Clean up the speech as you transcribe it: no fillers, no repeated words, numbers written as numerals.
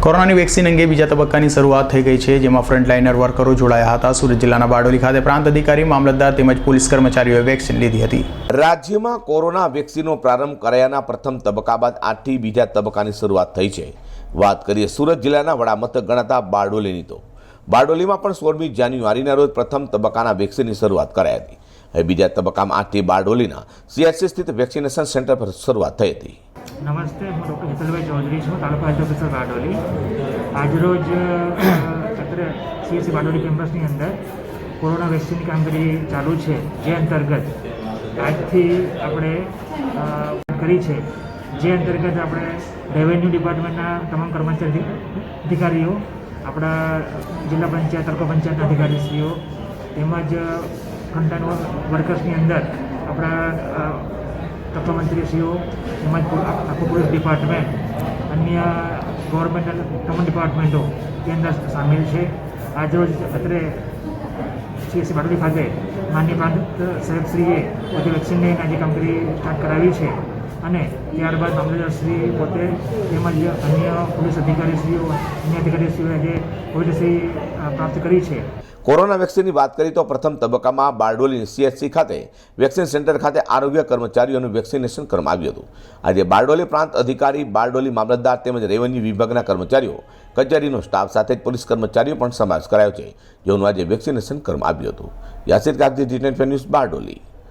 કોરોનાની વેક્સિન અંગે બીજા તબક્કાની શરૂઆત થઈ ગઈ છે, જેમાં ફ્રન્ટલાઇનર વર્કરો જોડાયા હતા। સુરત જિલ્લાના બારડોલી ખાતે પ્રાંત અધિકારી, મામલતદાર તેમજ પોલીસ કર્મચારીઓએ વેક્સિન લીધી હતી। રાજ્યમાં કોરોના વેક્સિનનો પ્રારંભ કરાયાના પ્રથમ તબક્કા બાદ આજથી બીજા તબક્કાની શરૂઆત થઈ છે। વાત કરીએ સુરત જિલ્લાના વડામથક ગણાતા બારડોલીની, તો બારડોલીમાં પણ 16મી જાન્યુઆરીના રોજ પ્રથમ તબક્કાના વેક્સિનની શરૂઆત કરાઈ હતી। હવે બીજા તબક્કામાં આજથી બારડોલીના CHC સ્થિત વેક્સિનેશન સેન્ટર પર શરૂઆત થઈ હતી। નમસ્તે, હું ડૉક્ટર હિતલભાઈ ચૌધરી છું, તાલુકા હેલ્થ ઓફિસર બારડોલી। આજરોજ અત્રે CHC બારડોલી કેમ્પસની અંદર કોરોના વેક્સિનની કામગીરી ચાલુ છે, જે અંતર્ગત આજથી આપણે કરી છે। જે અંતર્ગત આપણે રેવન્યુ ડિપાર્ટમેન્ટના તમામ કર્મચારી અધિકારીઓ, આપણા જિલ્લા પંચાયત, તાલુકા પંચાયતના અધિકારીશ્રીઓ તેમજ ફ્રન્ટલાઇન વર્કર્સની અંદર આપણા તત્વમંત્રીશ્રીઓ તેમજ આખું પોલીસ ડિપાર્ટમેન્ટ, અન્ય ગવર્મેન્ટના તમામ ડિપાર્ટમેન્ટો તે અંદર સામેલ છે। આજરોજ અત્રે CHC બારડોલી ખાતે માન્ય પ્રાંત સાહેબશ્રીએ પોતે વેક્સિનની આજે કામગીરી સ્ટાર્ટ કરાવી છે અને ત્યારબાદ મામલતદારશ્રી પોતે તેમજ અન્ય પોલીસ અધિકારીશ્રીઓ, અન્ય અધિકારીશ્રીઓએ આજે કોવિડ રસી પ્રાપ્ત કરી છે। કોરોના વેક્સિનની વાત કરીએ તો પ્રથમ તબક્કામાં બારડોલીની CHC ખાતે વેક્સિન સેન્ટર ખાતે આરોગ્ય કર્મચારીઓનું વેક્સિનેશન કરવામાં આવ્યું હતું। આજે બારડોલી પ્રાંત અધિકારી, બારડોલી મામલતદાર તેમજ રેવન્યુ વિભાગના કર્મચારીઓ, કચેરીનો સ્ટાફ સાથે જ પોલીસ કર્મચારીઓ પણ સમાવેશ કરાયો છે, જેઓનું આજે વેક્સિનેશન કરવામાં આવ્યું હતું। Yasir Kagzi, G10 news, Bardoli.